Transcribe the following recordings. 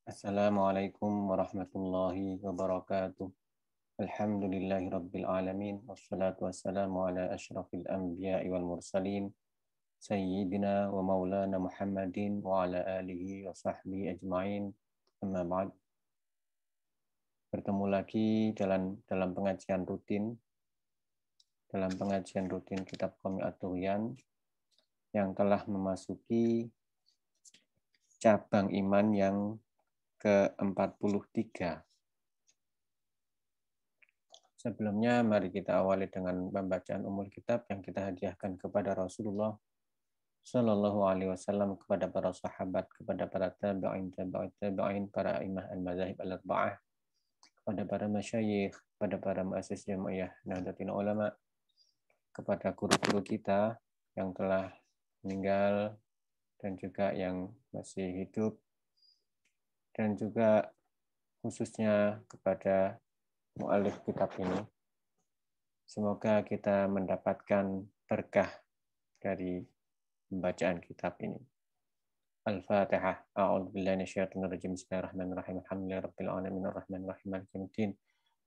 Assalamualaikum warahmatullahi wabarakatuh. Alhamdulillahi rabbil alamin. Wassalatu wassalamu ala asyrafil anbiya'i wal mursalin. Sayyidina wa maulana Muhammadin wa ala alihi wa sahbihi ajma'in. Amma ba'd. Bertemu lagi dalam pengajian rutin. Dalam pengajian rutin kitab Qami At-Tughyan yang telah memasuki cabang iman yang ke-43. Sebelumnya, mari kita awali dengan pembacaan umul kitab yang kita hadiahkan kepada Rasulullah Sallallahu Alaihi Wasallam, kepada para sahabat, kepada para tabi'in, para imam al-mazahib al-arba'ah, kepada para masyayikh, kepada para muassis jamaah Nahdlatul Ulama, kepada guru-guru kita yang telah meninggal dan juga yang masih hidup, dan juga khususnya kepada mu'alif kitab ini. Semoga kita mendapatkan berkah dari pembacaan kitab ini. Al-Fatihah. A'udzubillahi minasyaitonir rajim. Bismillahirrahmanirrahim. Alhamdulillahirabbil alamin arrahmanir rahim maliki yaumiddin.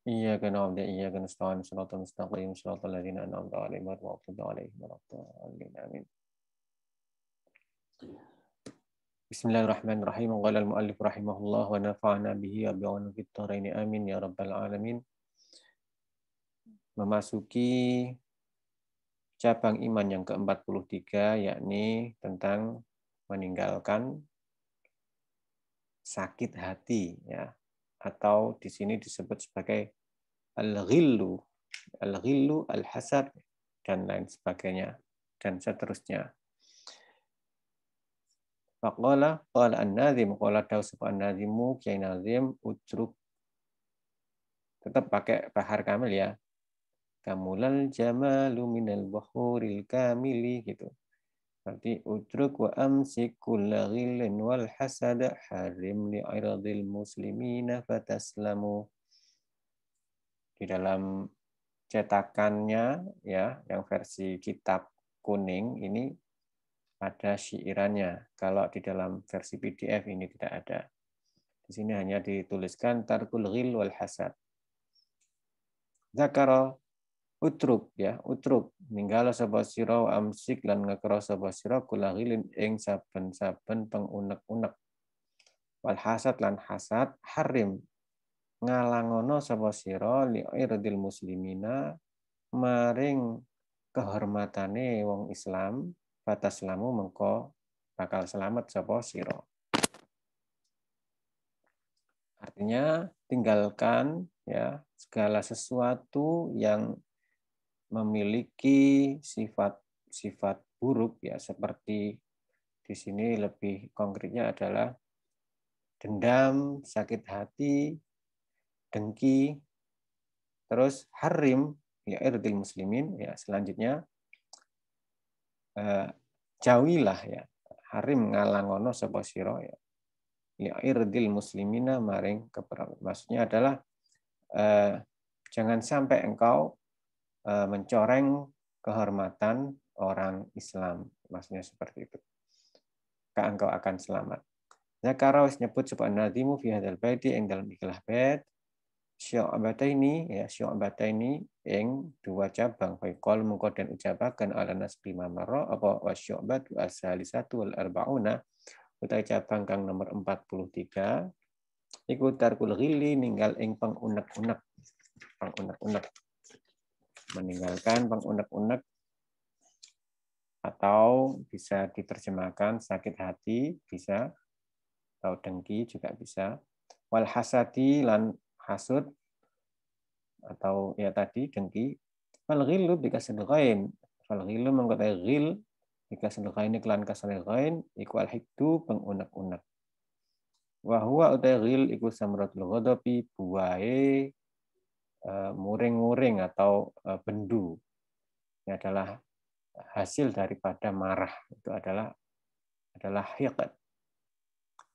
Iyyaka na'budu wa iyyaka nasta'in. Shiratal mustaqim. Shiratal ladzina an'amta 'alaihim ghairil maghdubi 'alaihim waladdallin. Amin. Bismillahirrahmanirrahim. Qala al-mu'allif rahimahullah wa nafa'ana bihi wa bi'ulumihi fid dharain. Amin ya rabbal alamin. Memasuki cabang iman yang ke-43, yakni tentang meninggalkan sakit hati, ya, atau di sini disebut sebagai al-ghillu, al-hasad, dan lain sebagainya, dan seterusnya. Faqala qala an-nazim, qala daus an-nazimu, Kiai Nazim, utruk, tetap pakai bahar kamil ya. Kamulal jamalu minal buhuril kamili, gitu. Berarti utruk wa amsik kulla ghillin wal hasada harim li iradil muslimina fataslamu. Di dalam cetakannya ya, yang versi kitab kuning ini ada syiirannya. Kalau di dalam versi PDF ini tidak ada. Di sini hanya dituliskan tarkul ghil wal hasad. Zakara utruk, ya, utruk ninggala sapa sira amsik lan ngekro sapa sira kula ghilin ing saben-saben pengunek-unek, wal hasad lan hasad harim ngalangono sapa sira li irdil muslimina maring kehormatane wong Islam, fataslamu mengko bakal selamat sapa sira. Artinya tinggalkan ya segala sesuatu yang memiliki sifat buruk, ya, seperti di sini lebih konkretnya adalah dendam, sakit hati, dengki, terus harim ya irdil muslimin, ya, selanjutnya jauhilah, ya, harim ngalangono sapa sira ya irdil muslimina maring maksudnya adalah jangan sampai engkau mencoreng kehormatan orang Islam, maksudnya seperti itu. Maka engkau akan selamat. Zakara wis nyebut sapa nazimu fi hadzal baiti ing dalam ikhlah bait syu'bataini, ya, syu'bataini ing dua cabang, faqal mengko den ucapaken ala nasbi mamara apa wasyu'batu as-salisatu wal arba'una, utai cabang kang nomor 43 iku tarkul ghilli, ninggal ing pengunek-unek, meninggalkan pengunek-unek, atau bisa diterjemahkan sakit hati, bisa, atau dengki juga bisa. Wal hasadi lan hasud, atau ya tadi dengki. Wal ghillu bikasril ghain. Wal ghillu mengkotai ghil bikasril ghain iklan kasril ghain iku al hiddu pengunek-unek. Wa huwa utai ghil iku samratul ghadabi, buahe muring-muring atau bendu. Ini adalah hasil daripada marah, itu adalah hiqad.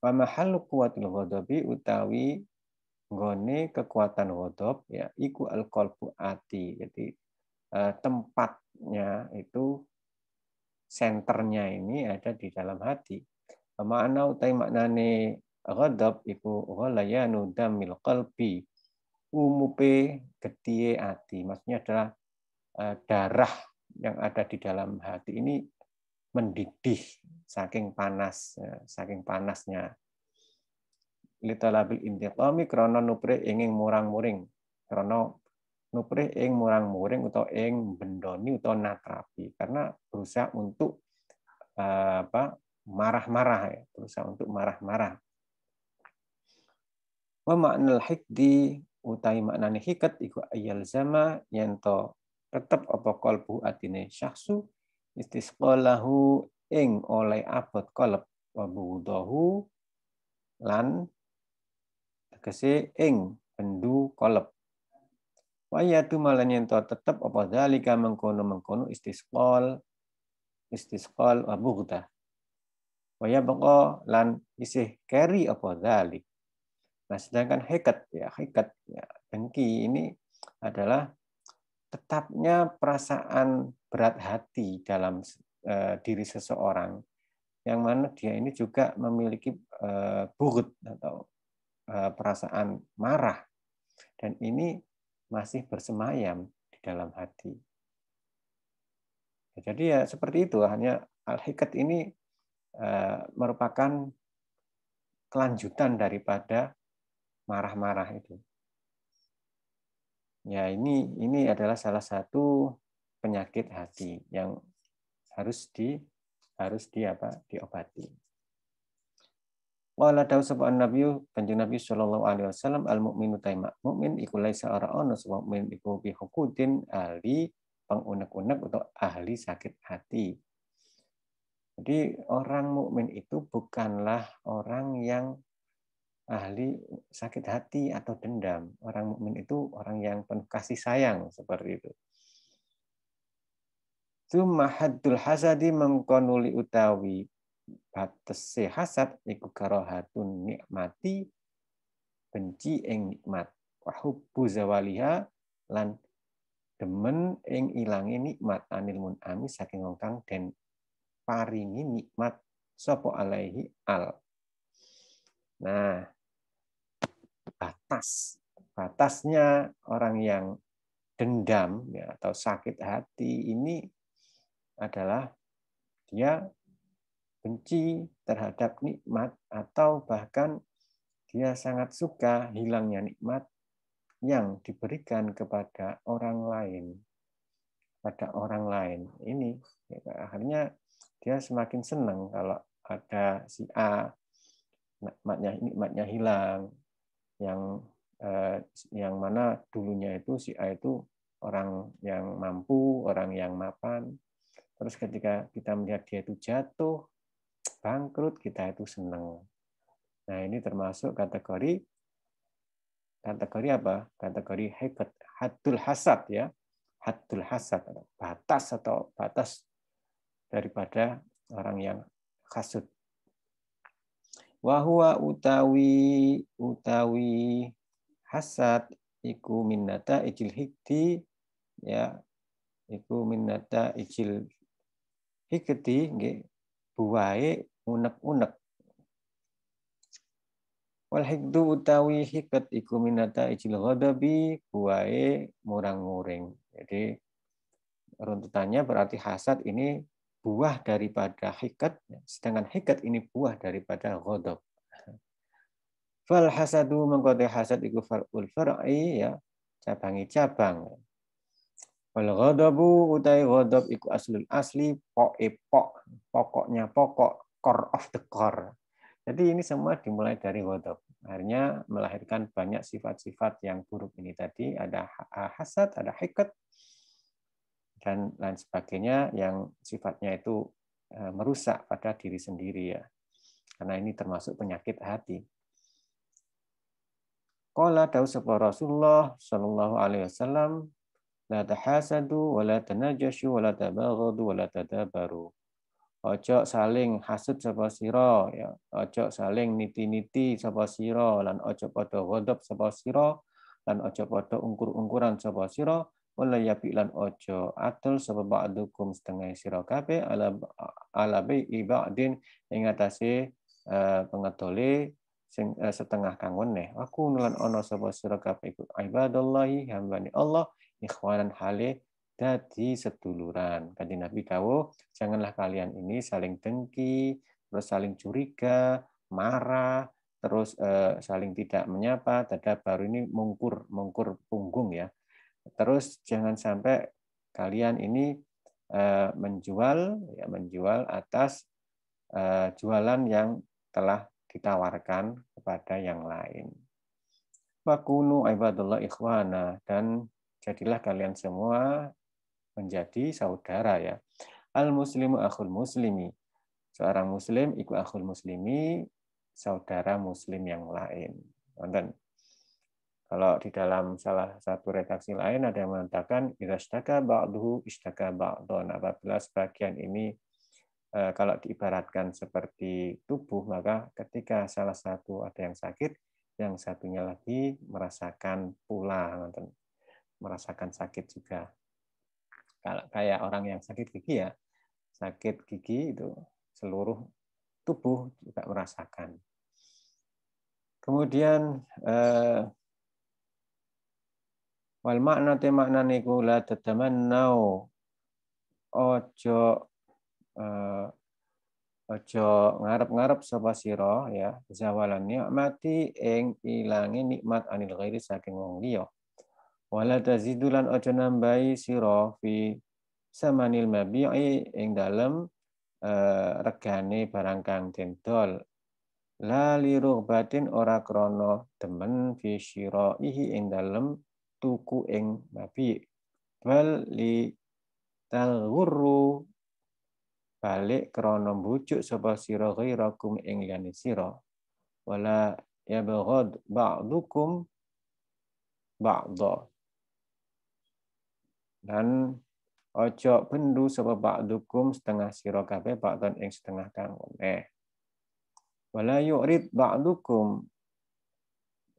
Wa mahallu quwwatil ghadabi, utawi nggone kekuatan ghadab, ya, iku al-qalbu, ati. Jadi tempatnya itu, senternya ini ada di dalam hati. Makna utai maknane ghadab iku ghalayanu damil qalbi, umupe gedhiye ati. Maksudnya adalah darah yang ada di dalam hati ini mendidih saking panasnya. Litalabil intiqami krana nupre ingin murang-muring, krana nupre ing murang-muring utawa ing bendoni utawa natrapi, karena berusaha untuk marah-marah ya, berusaha untuk marah-marah. Wa ma'nal hikdi utai maknane hikat iku ayal zama yanto tetep apa qalbu atine syakhsu istisqalahu ing oleh abot qalb wa budahu lan tegese ing bendu qalb. Wa yatu malan yanto tetep apa zalika mengkono istisqal wa bughdah. Wa yabqa lan isih keri apa zalik. Nah, sedangkan hikat ya dengki ini adalah tetapnya perasaan berat hati dalam diri seseorang, yang mana dia ini juga memiliki bughd atau perasaan marah, dan ini masih bersemayam di dalam hati. Jadi ya seperti itu, hanya al-hikat ini merupakan kelanjutan daripada marah-marah itu. Ya, ini adalah salah satu penyakit hati yang harus diobati. Wala dawu sapa Nabi Kanjeng Nabi sallallahu alaihi wasallam al mukminu taima mukmin iku laisa ora ono sapa mukmin iku bi hukudin ahli pengunek-unek atau ahli sakit hati. Jadi orang mukmin itu bukanlah orang yang ahli sakit hati atau dendam. Orang mukmin itu orang yang penuh kasih sayang, seperti itu. Tsumma haddul hasadi mengkonuli utawi batese hasad iku karahatun nikmati, benci ing nikmat, wa hubbu zawaliha lan demen ing ilange nikmat anil mun'ami saking wong kang den paringi nikmat sapa alaihi al. Nah, batasnya orang yang dendam ya, atau sakit hati ini adalah dia benci terhadap nikmat, atau bahkan dia sangat suka hilangnya nikmat yang diberikan kepada orang lain. Ini ya, akhirnya dia semakin senang kalau ada si A nikmatnya hilang, yang mana dulunya itu si A itu orang yang mampu, orang yang mapan. Terus ketika kita melihat dia itu jatuh, bangkrut, kita itu senang. Nah, ini termasuk kategori apa? Kategori haddul hasad ya. Haddul hasad, batas daripada orang yang hasud. Wa huwa utawi hasad iku minnata ijil hikdi ya, iku minnata ijil hikdi nggih buwahe unek-unek. Wal hikdu utawi hikat iku minnata ijil ghadabi buwahe murang-muring. Jadi runtutannya berarti hasad ini buah daripada hikat, sedangkan hikat ini buah daripada ghadab. Fal hasadu mengkode hasad iku far'ul far'i ya, cabangi-cabang. Wal ghadabu utai ghadab iku aslul asli, pokoknya pokok, core of the core. Jadi ini semua dimulai dari ghadab. Akhirnya melahirkan banyak sifat-sifat yang buruk ini tadi, ada hasad, ada hikat, dan lain sebagainya yang sifatnya itu merusak pada diri sendiri ya. Karena ini termasuk penyakit hati. Qala dawu sapa Rasulullah sallallahu alaihi wasallam, la tahasadu wa la tanajashu wa la tabaghadu wa la tadabaru. Ojo saling hasud sapa sira ya, ojo saling niti-niti sapa sira, lan ojo padha ghadab sapa sira, lan ojo padha ungkur-ungkuran sapa sira, wala yabi lan ojo atul sapa ba'dukum setengah sira kabeh ala bi ibadin ing atase pengedole sing setengah kang weneh. Aku nulan ana sapa sira kabeh iku ibadallahi hambane Allah ikhwanan hale dadi seduluran. Kanjeng Nabi dawuh, janganlah kalian ini saling dengki, terus saling curiga, marah, terus saling tidak menyapa, dada baru ini mungkur punggung ya. Terus jangan sampai kalian ini menjual atas jualan yang telah ditawarkan kepada yang lain. Wakunu ibadullah ikhwana, dan jadilah kalian semua menjadi saudara ya. Al muslimu akhul muslimi. Seorang muslim iku akhul muslimi, saudara muslim yang lain. Nonton. Kalau di dalam salah satu redaksi lain ada yang mengatakan idastaka ba'duhu istaka ba'dun. Apabila sebagian ini kalau diibaratkan seperti tubuh, maka ketika salah satu ada yang sakit, yang satunya lagi merasakan pula, merasakan sakit juga. Kalau kayak orang yang sakit gigi ya, sakit gigi itu seluruh tubuh juga merasakan. Kemudian wal makna te makna niku la tatamannau, ojo ojo ngarep-ngarep sapa sira ya zawalan nikmati ing ilange nikmat anil ghairi saking wong liya. Wala tazidulan ojo nambahi sira fi samanil mabi'i ing dalem regane barang kang dendol. La lirughbatin ora krana demen fi syira'ihi ing dalem tuku ing mabi. Bal li talghurru, balik krana mbujuk sapa sira ghairakum ing liyane sira. Wala yabghad ba'dukum ba'dha. Dan ojo bendu sapa ba'dukum setengah sira kabeh ba'dan ing setengah kang weneh. Wala yu'rid ba'dukum,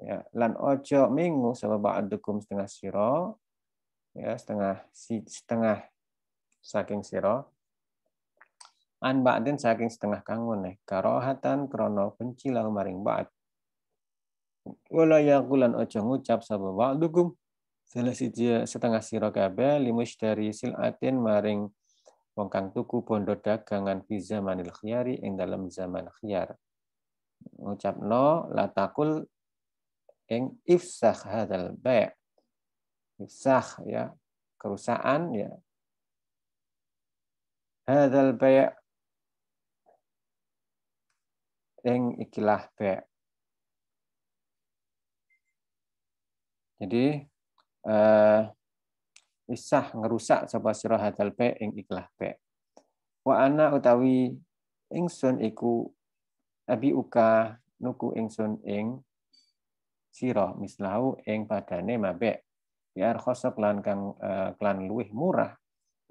ya, lan ojo mingu sapa ba'dukum setengah sira, ya, setengah saking sira, an ba'din saking setengah kang weneh, karohatan krana benci lahu maring ba'd. Wala yaqulan ojo ngucap sapa ba'dukum salah siji setengah sira kabeh limushtari silatin maring wong kang tuku bondo dagangan fi zamanil khiyari ing dalam zaman khiyar. Ngucapno la takul ing ifsah hadzal bai'. Ifsah ya, kerusakan ya. Hadzal bai' ing ikilah bai'. Jadi isah ngerusak sapa sira hadzal bai' ing ikilah bai'. Wa ana utawi ingsun iku abi uka nuku ingsun ing sira mislahu ing padane mabe biar khosok lan kang klan luwih murah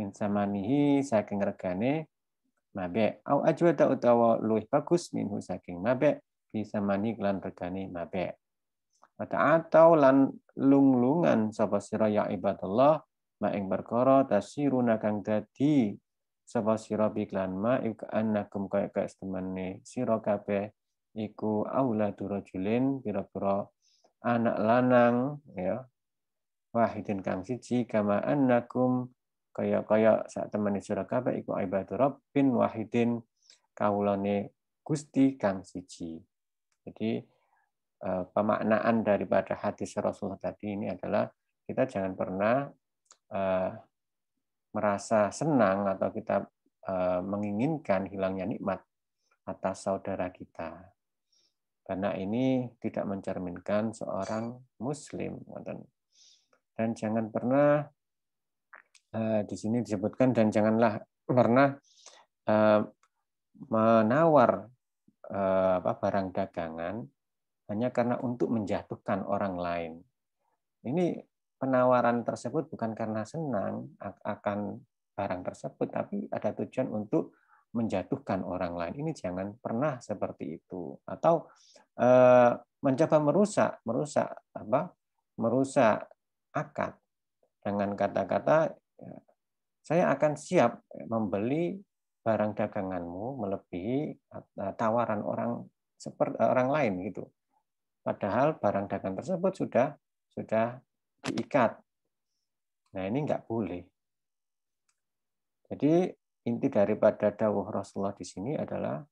min samanihi saking regane mabe au ajwada utawa luwih bagus minhu saking mabe bisa mani klan regane mabe atau lan lunglungan sapa sira ya ibadallah ma ing perkara tasiruna kang dadi sapa sira biklan ma ika annakum kaya temene sira kabeh iku auladu rajulin pira-pira anak lanang ya wahidin kang siji kama annakum kaya sak temene sira kabeh iku ibadu rabbin wahidin kawulane Gusti kang siji. Jadi pemaknaan daripada hadis Rasulullah tadi ini adalah kita jangan pernah merasa senang atau kita menginginkan hilangnya nikmat atas saudara kita. Karena ini tidak mencerminkan seorang muslim. Dan jangan pernah di sini disebutkan dan janganlah pernah menawar barang dagangan hanya karena untuk menjatuhkan orang lain. Ini penawaran tersebut bukan karena senang akan barang tersebut, tapi ada tujuan untuk menjatuhkan orang lain. Ini jangan pernah seperti itu. Atau mencoba merusak akad dengan kata-kata saya akan siap membeli barang daganganmu melebihi tawaran orang seperti orang lain gitu. Padahal barang dagang tersebut sudah diikat. Nah, ini nggak boleh. Jadi inti daripada dawuh Rasulullah di sini adalah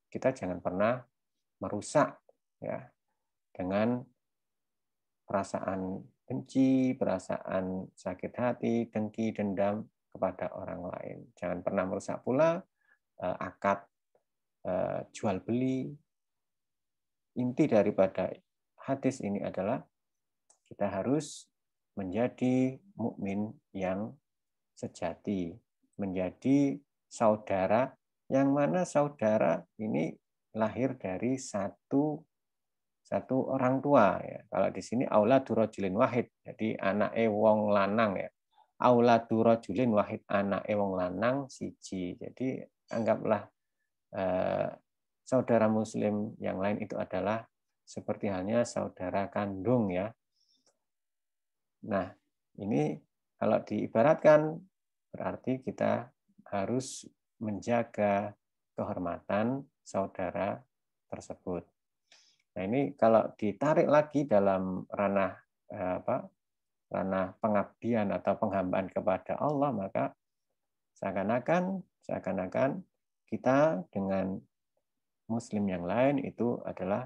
kita jangan pernah merusak ya dengan perasaan benci, perasaan sakit hati, dengki, dendam kepada orang lain. Jangan pernah merusak pula akad jual beli. Inti daripada hadis ini adalah kita harus menjadi mukmin yang sejati, menjadi saudara yang mana saudara ini lahir dari satu orang tua ya. Kalau di sini auladu rajulin wahid, jadi anake wong lanang ya. Auladu rajulin wahid, anake wong lanang siji. Jadi anggaplah saudara muslim yang lain itu adalah seperti halnya saudara kandung ya. Nah, ini kalau diibaratkan berarti kita harus menjaga kehormatan saudara tersebut. Nah, ini kalau ditarik lagi dalam ranah ranah pengabdian atau penghambaan kepada Allah, maka seakan-akan kita dengan muslim yang lain itu adalah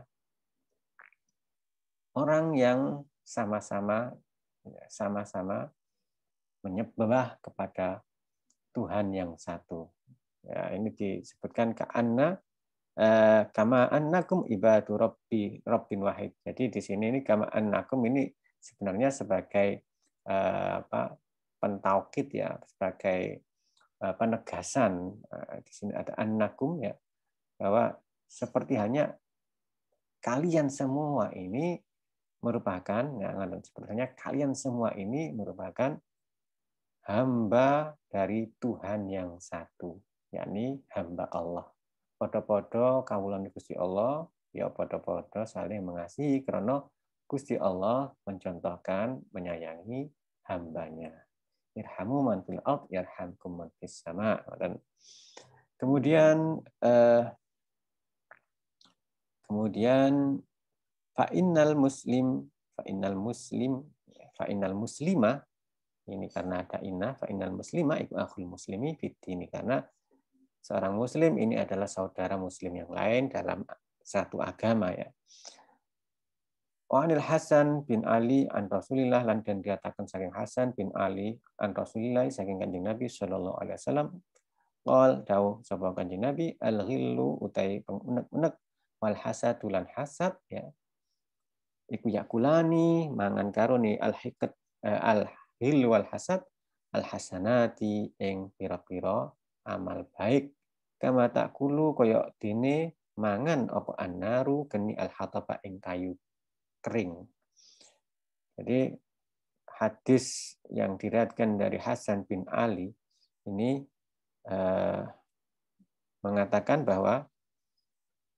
orang yang sama-sama menyembah kepada Tuhan yang satu. Ya, ini disebutkan kama annakum ibadu rabbin wahid. Jadi di sini ini kama annakum ini sebenarnya sebagai pentaukid ya, sebagai penegasan. Di sini ada annakum ya, bahwa seperti hanya kalian semua ini merupakan sepertinya kalian semua ini merupakan hamba dari Tuhan yang satu, yakni hamba Allah. Podo-podo kawulan Gusti Allah, ya podo-podo saling mengasihi karena Gusti Allah mencontohkan menyayangi hambanya. Irhamu man fil ard yarhamkum man fis sama. Dan kemudian fa'innal muslima ini karena ada inna, fa'innal muslima iku akhul muslimi fid-dini, karena seorang muslim ini adalah saudara muslim yang lain dalam satu agama ya. Wa anil Hasan bin Ali an Rasulillah, lan dan dikatakan saking Hasan bin Ali an Rasulillah saking Kanjeng Nabi sallallahu alaihi wasallam, qol dawuh sapa Kanjeng Nabi, al-ghillu utai pengunek-unek wal hasadu lan hasad ya. Iku yakulani mangan karo ni al-hiqat al-hil wal hasad al-hasanati ing pira-pira amal baik, kama takulu kaya dene mangan apa annaru geni al-hataba ing kayu kering. Jadi hadis yang diriwayatkan dari Hasan bin Ali ini mengatakan bahwa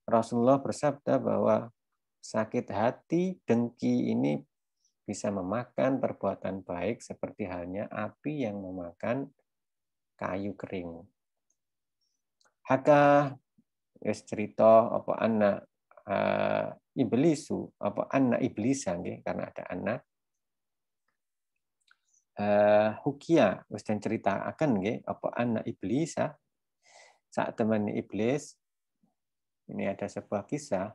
Rasulullah bersabda bahwa sakit hati, dengki ini bisa memakan perbuatan baik seperti halnya api yang memakan kayu kering. Haka wis cerita apa anna iblisu apa anna iblisa nggih, karena ada anna hukia wis den ceritakaken nggih apa anna iblisa sak temen iblis. Ini ada sebuah kisah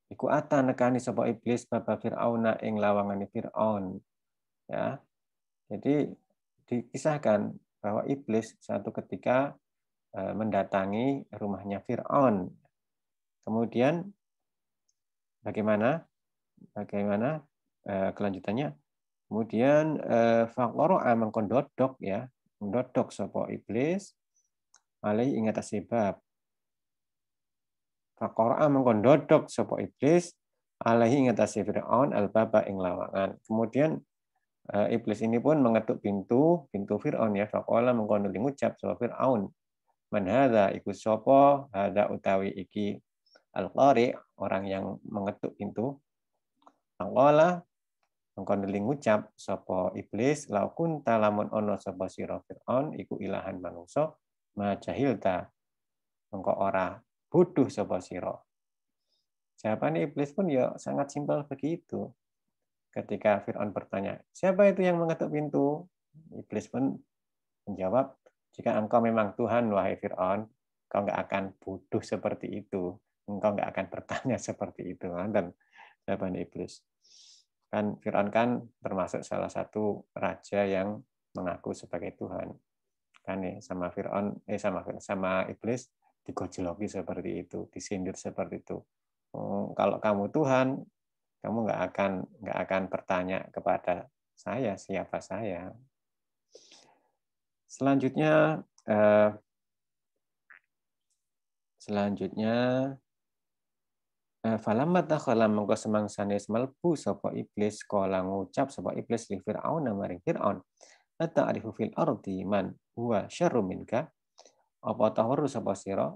iku ata nekani sapa iblis baba Fir'auna ing lawangane Fir'aun ya. Jadi dikisahkan bahwa iblis suatu ketika mendatangi rumahnya Fir'aun. Kemudian bagaimana kelanjutannya? Kemudian faqara'a mengkon dodok ya, mendodok sapa iblis alai ing atase bab. Faqara'a mengkon dodok sapa iblis alaihi ing atase Fir'aun al-baba ing lawangan. Kemudian iblis ini pun mengetuk pintu Fir'aun ya, faqala mengkon ngucap sapa Fir'aun, man hadza iku sapa, hadza utawi iki al-qari, orang yang mengetuk pintu. Faqala mengkon ngucap sapa iblis, la kunta lamun ana sapa sira Fir'aun iku ilahan manungsa ma jahilta engko ora bodoh sapa sira. Jawaban iblis pun ya sangat simpel begitu. Ketika Fir'aun bertanya, siapa itu yang mengetuk pintu? Iblis pun menjawab, jika engkau memang Tuhan, wahai Fir'aun, engkau nggak akan bodoh seperti itu. Engkau nggak akan bertanya seperti itu. Dan jawaban iblis. Kan Fir'aun kan termasuk salah satu raja yang mengaku sebagai Tuhan. Kan nih sama Fir'aun, sama iblis digojloki seperti itu, disindir seperti itu. Kalau kamu Tuhan, kamu nggak akan bertanya kepada saya siapa saya. Selanjutnya falamma takhala mengko semangsane mlebu sapa iblis kala ngucap sapa iblis li Fir'aun maring Fir'aun ata'rifu fil ardi man huwa syarrum minka apa tahu sapa sira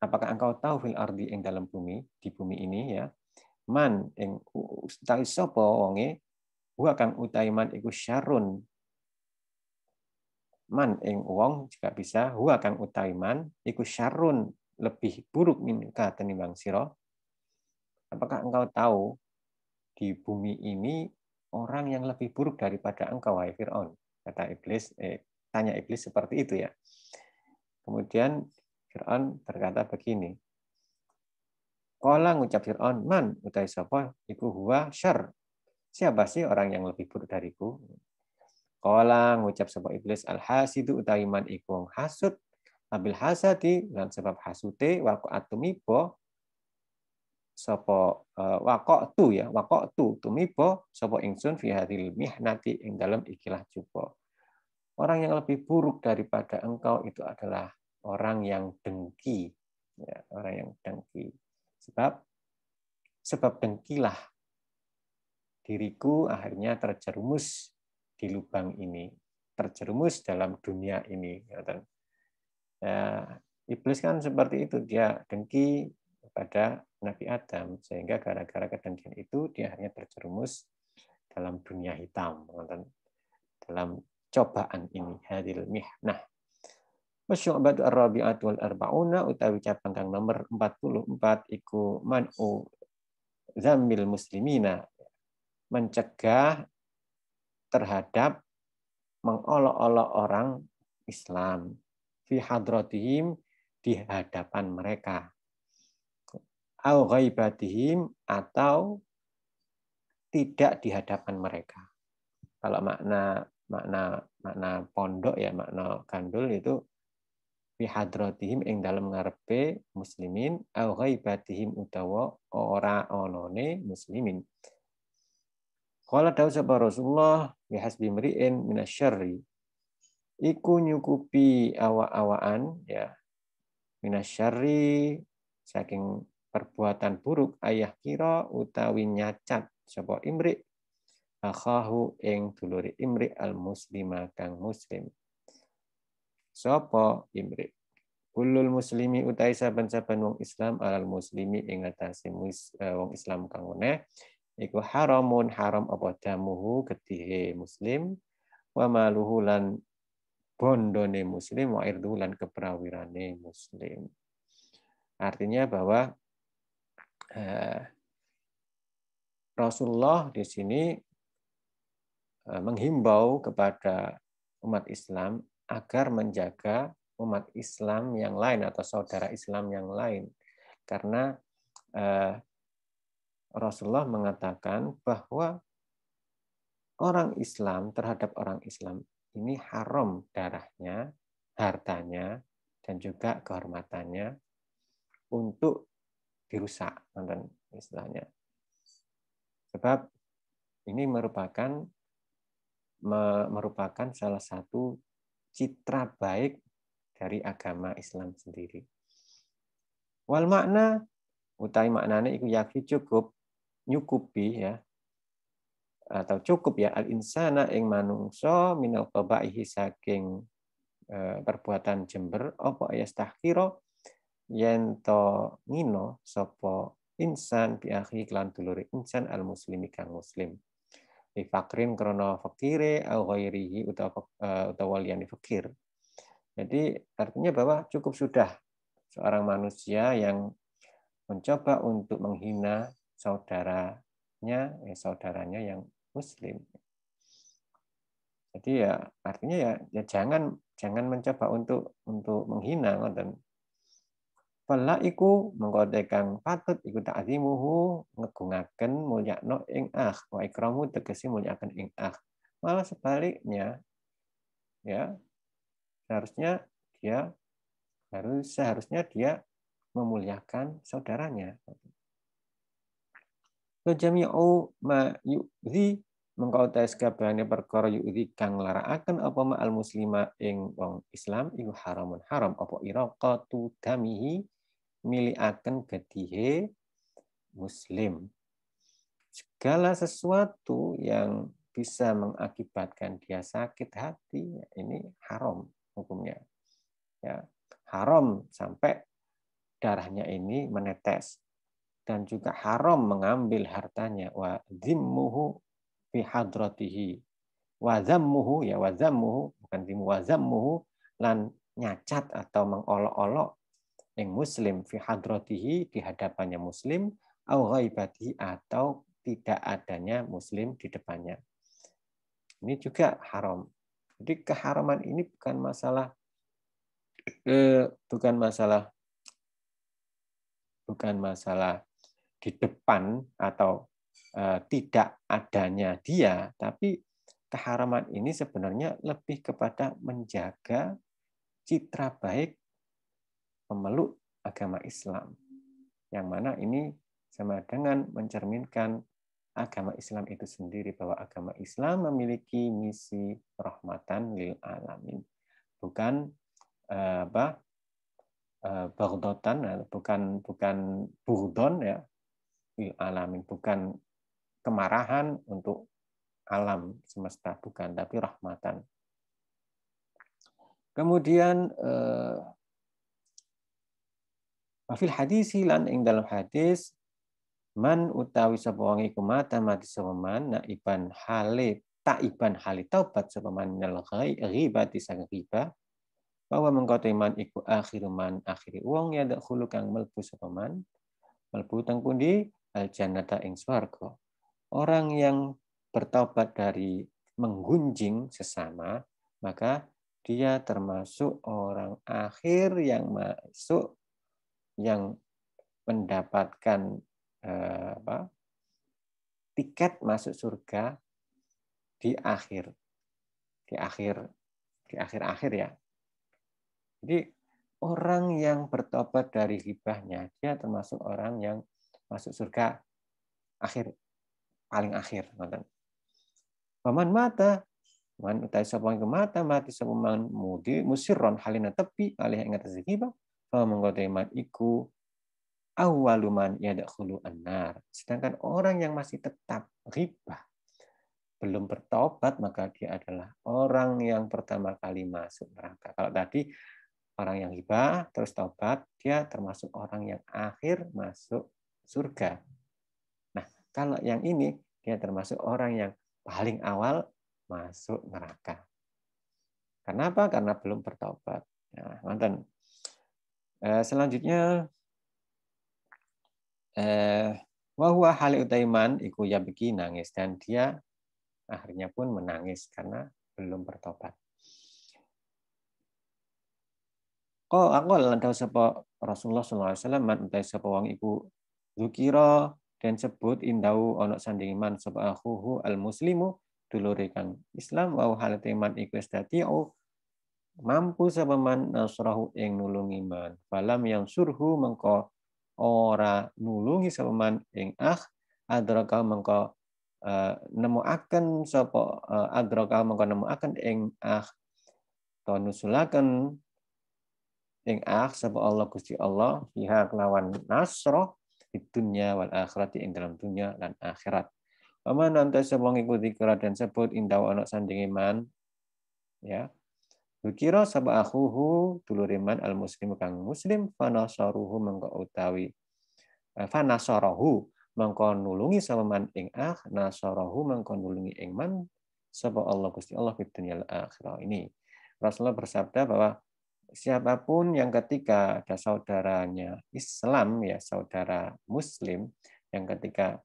apakah engkau tahu fil ardi ing dalam bumi di bumi ini ya man ing utawi sapa wonge huwa kang utawi man iku syarrun man ing wong juga bisa huwa kang utawi man iku syarrun lebih buruk minka tenimbang sira. Apakah engkau tahu di bumi ini orang yang lebih buruk daripada engkau, wahai Fir'aun? Kata iblis, tanya iblis seperti itu ya. Kemudian Fir'aun berkata begini. Qala ngucap Fir'aun, man utai sapa iku huwa syarr. Siapa sih orang yang lebih buruk dariku? Qala ngucap sapa iblis al-hasidu utawi man iku hasud abil hasadi lan sebab hasute waqa'at tumiba sapa waqa'tu tumiba sapa ingsun fi hadhil mihnati ing dalam ikilah coba. Orang yang lebih buruk daripada engkau itu adalah orang yang dengki. Ya, orang yang dengki. Sebab dengkilah diriku akhirnya terjerumus di lubang ini, terjerumus dalam dunia ini. Ya, iblis kan seperti itu, dia dengki kepada Nabi Adam, sehingga gara-gara kedengkian itu dia hanya terjerumus dalam dunia hitam, dalam cobaan ini, hadil mihnah. Wasyu'batu ar-rabi'atu wal arba'una utawi cabang kang nomor 44 iku man'u zammil muslimina, mencegah terhadap mengolok-olok orang Islam fi hadratihim di hadapan mereka. Au ghaibatihim atau tidak di hadapan mereka. Kalau makna pondok ya makna gandul itu fi hadratihim ing dalem ngarepe muslimin au ghaibatihim utawa ora onone muslimin. Qala dawu sapa Rasulullah bihasbi mri'in minasyarri iku nyukupi awa-awaan ya minasyarri saking perbuatan buruk ayah kira utawi nyacat sapa imri akhahu ing dulure imri al muslima kang muslim sapa imri kulul muslimi utai saben-saben wong Islam alal muslimi ing atase wong Islam kang weneh iku haramun haram apa damuhu getihe muslim wa maluhu lan bondone muslim wa irdu lan keprawirane muslim. Artinya bahwa Rasulullah di sini menghimbau kepada umat Islam agar menjaga umat Islam yang lain atau saudara Islam yang lain. Karena Rasulullah mengatakan bahwa orang Islam terhadap orang Islam ini haram darahnya, hartanya, dan juga kehormatannya untuk dirusak, istilahnya. Sebab ini merupakan salah satu citra baik dari agama Islam sendiri. Wal makna utai maknane iku yafi cukup nyukupi ya atau cukup ya al insana ing manungsa minal qabaihi saking perbuatan jember apa yastahkira yen to ngino sapa insan bi akhi lan dulure insan al muslimi kang muslim li fakrin krana fakire au ghairihi utawa liyane fakir Jadi artinya bahwa cukup sudah seorang manusia yang mencoba untuk menghina saudaranya yang muslim. Jadi ya artinya ya jangan mencoba untuk menghina ngoten. Fala iku mengko kang patut iku ta'zimuhu ngegungaken mulyakno ing wa ikramu tegese mulyakaken ing Malah sebaliknya ya dia seharusnya dia memuliakan saudaranya. Jami'u ma yu'zi mengko tes kabehane perkara yu'zi kang larakaken apa ma al muslima ing wong Islam iku haramun haram apa iraqatu damihi milikaken gedihe muslim. Segala sesuatu yang bisa mengakibatkan dia sakit hati ini haram hukumnya. Ya, haram sampai darahnya ini menetes. Dan juga haram mengambil hartanya wa zimmuhu fi hadratihi wa zammuhu bukan zimmu wa zammuhu lan nyacat atau mengolok-olok yang muslim fi hadratihi di hadapannya muslim au ghaibatihi atau tidak adanya muslim di depannya. Ini juga haram. Jadi keharaman ini bukan masalah di depan atau tidak adanya dia, tapi keharaman ini sebenarnya lebih kepada menjaga citra baik pemeluk agama Islam. Yang mana ini sama dengan mencerminkan agama Islam itu sendiri, bahwa agama Islam memiliki misi rahmatan lil alamin. Bukan bagdotan, bukan burdon ya, alamin, bukan kemarahan untuk alam semesta, bukan, tapi rahmatan. Kemudian wafil hadis lan ing dalam hadis man utawi sapa wong iku mati sapa man naiban hale taubat sapa man nal ghibati sang ghibah bahwa mengkoto iman iku akhiri wong ya dakhulu kang mlebu sapa man mlebu teng pundi al jannata ing swarga. Orang yang bertaubat dari menggunjing sesama, maka dia termasuk orang akhir yang masuk, yang mendapatkan tiket masuk surga di akhir ya. Jadi orang yang bertobat dari ghibahnya, dia termasuk orang yang masuk surga paling akhir. Paman mata, man utai sapa mati sapa man mudi musirron halina tepi alih ing atas ghibah, fa mengko man iku awwaluman yadkhulu annar. Sedangkan orang yang masih tetap ghibah, belum bertobat, maka dia adalah orang yang pertama kali masuk neraka. Kalau tadi orang yang ghibah terus tobat, dia termasuk orang yang akhir masuk surga. Nah, kalau yang ini dia termasuk orang yang paling awal masuk neraka. Kenapa? Karena belum bertobat. Nah, nonton. Selanjutnya wahwa hal utaiman iku yabki nangis, dan dia akhirnya pun menangis karena belum bertobat. Aku lantaw sapa Rasulullah SAW man utai sapa wong iku zukira dan sebut indau onok sandingiman sapa akhuhu al muslimu dulure kang Islam wa hal teman iku istati'u mampu sapa man nasrahu ing nulungi man falam yang surhu mengko ora nulungi sapa man ing adraka mengko nemuaken sapa adraka mengko nemuaken ing to nusulaken ing sapa Allah Gusti Allah fiha kelawan nasroh di dunya wal akhirati ing dalam dunya dan akhirat. Paman nanti sapa ngiku dikira dan sebut indaw ana sandinge man ya. Dikira sapa akhuhu dulure man al muslim kang muslim fanasaruhu mengko utawi fanasarahu mengko nulungi sapa man ing nasarahu mengko nulungi ing man sapa Allah Gusti Allah di dunya al akhirah. Ini Rasulullah bersabda bahwa siapapun yang ketika ada saudaranya Islam, ya saudara Muslim, yang ketika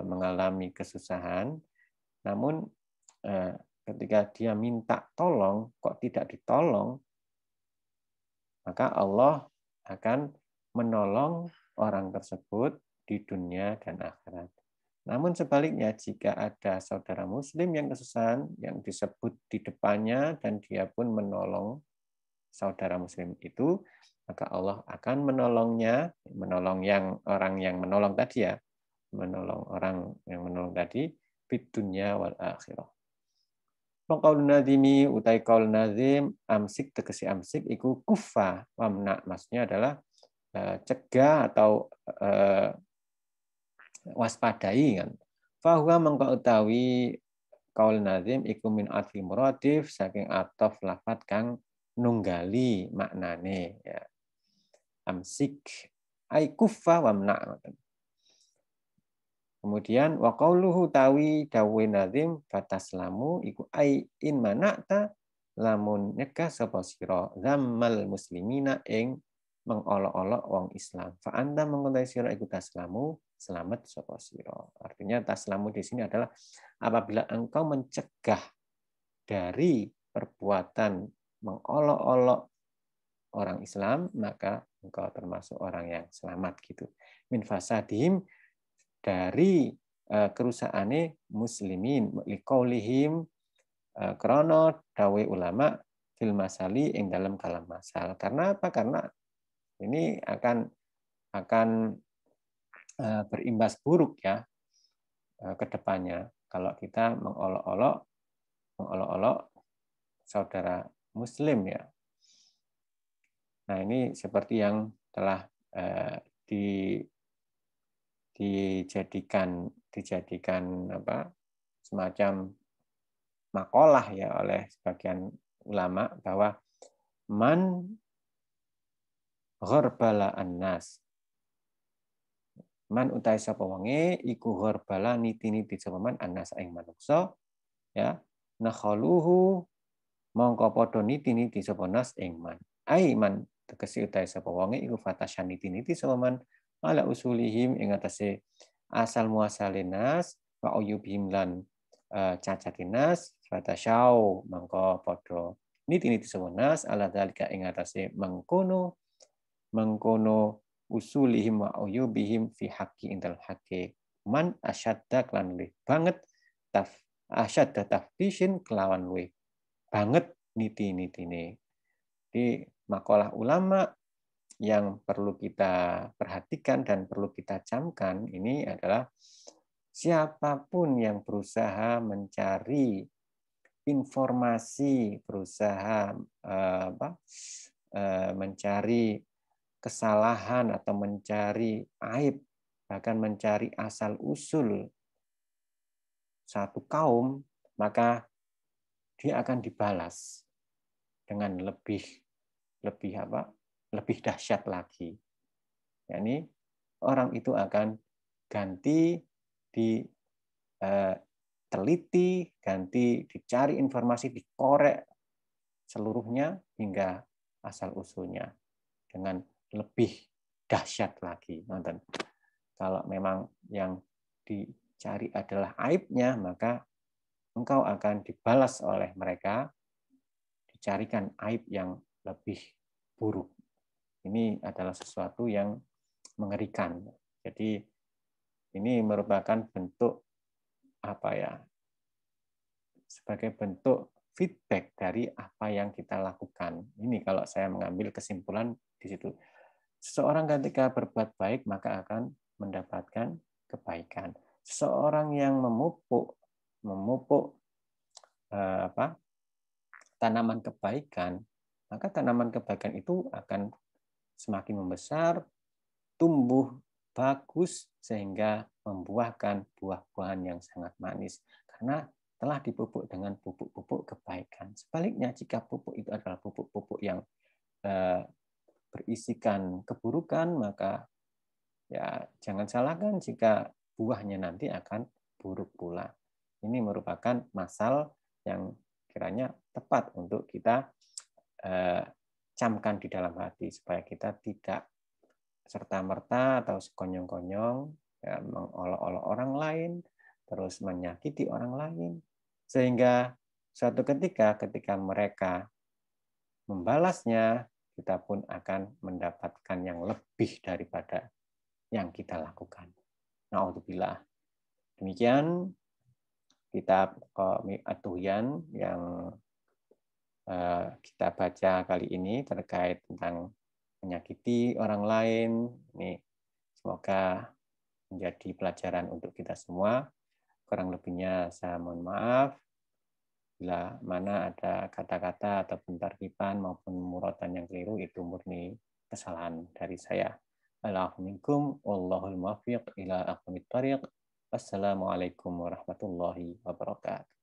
mengalami kesusahan, namun ketika dia minta tolong kok tidak ditolong, maka Allah akan menolong orang tersebut di dunia dan akhirat. Namun sebaliknya, jika ada saudara Muslim yang kesusahan, yang disebut di depannya dan dia pun menolong saudara Muslim itu, maka Allah akan menolongnya, menolong yang orang yang menolong tadi ya, menolong orang yang menolong tadi di dunia wal akhirah. Qaul nazimi utai qaul nazim amsik tegesi amsik iku kufa wamna, maksudnya adalah cegah atau waspadai kan. Fahuwa mengko utawi qaul nazim iku min atfi muradif saking atof lafat kang nunggali maknane ya. Amsik ai kufa wamna. Kemudian wa qauluhu tawi dawe nazim fataslamu iku ai in manakta lamun nyegah sapa sira zammal muslimina ing mengolok-olok wong Islam. Fa anta mengontai sira iku taslamu selamat sapa sira. Artinya taslamu di sini adalah apabila engkau mencegah dari perbuatan mengolok-olok orang Islam, maka engkau termasuk orang yang selamat gitu. Min fasadihim, dari kerusakane muslimin liqaulihim krana dawe ulama fil masali ing dalam kalam masal. Karena apa? Karena ini akan berimbas buruk ya ke depannya kalau kita mengolok-olok saudara muslim ya. Nah, ini seperti yang telah dijadikan apa semacam makalah ya oleh sebagian ulama bahwa man gharbala annas, man utai sapa wonge iku gharbala niti-niti sapa man annas ing manungsa ya, nakhaluhu mongko padha niti-niti sapa nas ing man, ai man tegese utai sapa wonge iku fatasyan niti-niti sapa man ala usulihim ing atase asal muasalinas wa uyubihim lan cacatinas fatasyau mangko padha niti-niti sapa nas ala dalika ing atase mengkono usulihim wa uyubihim fi haqqi indal haqqi man asyadda klan luwih banget asyadda taftishin kelawan luwih banget niti-nitine. Di makalah ulama yang perlu kita perhatikan dan perlu kita camkan ini adalah siapapun yang berusaha mencari informasi, berusaha mencari kesalahan atau mencari aib, bahkan mencari asal usul satu kaum, maka dia akan dibalas dengan lebih dahsyat lagi. yakni orang itu akan ganti diteliti, ganti dicari informasi, dikorek seluruhnya hingga asal usulnya dengan lebih dahsyat lagi. Kalau memang yang dicari adalah aibnya, maka engkau akan dibalas oleh mereka, dicarikan aib yang lebih buruk. Ini adalah sesuatu yang mengerikan. Jadi ini merupakan bentuk sebagai bentuk feedback dari apa yang kita lakukan. Ini kalau saya mengambil kesimpulan di situ. Seseorang ketika berbuat baik maka akan mendapatkan kebaikan. Seseorang yang memupuk tanaman kebaikan, maka tanaman kebaikan itu akan semakin membesar, tumbuh bagus sehingga membuahkan buah-buahan yang sangat manis karena telah dipupuk dengan pupuk-pupuk kebaikan. Sebaliknya jika pupuk itu adalah pupuk-pupuk yang berisikan keburukan, maka ya jangan salahkan jika buahnya nanti akan buruk pula. Ini merupakan masal yang kiranya tepat untuk kita camkan di dalam hati supaya kita tidak serta-merta atau sekonyong-konyong ya, mengolok-olok orang lain, terus menyakiti orang lain, sehingga suatu ketika mereka membalasnya, kita pun akan mendapatkan yang lebih daripada yang kita lakukan. Na'udzubillah. Demikian kitab At-Tughyan yang kita baca kali ini terkait tentang menyakiti orang lain. Ini semoga menjadi pelajaran untuk kita semua. Kurang lebihnya saya mohon maaf. Bila mana ada kata-kata atau pentarkiban maupun muratan yang keliru, itu murni kesalahan dari saya. Alhamdulillah, wallahul muwaffiq ila aqwamit thariq. Wassalamualaikum warahmatullahi wabarakatuh.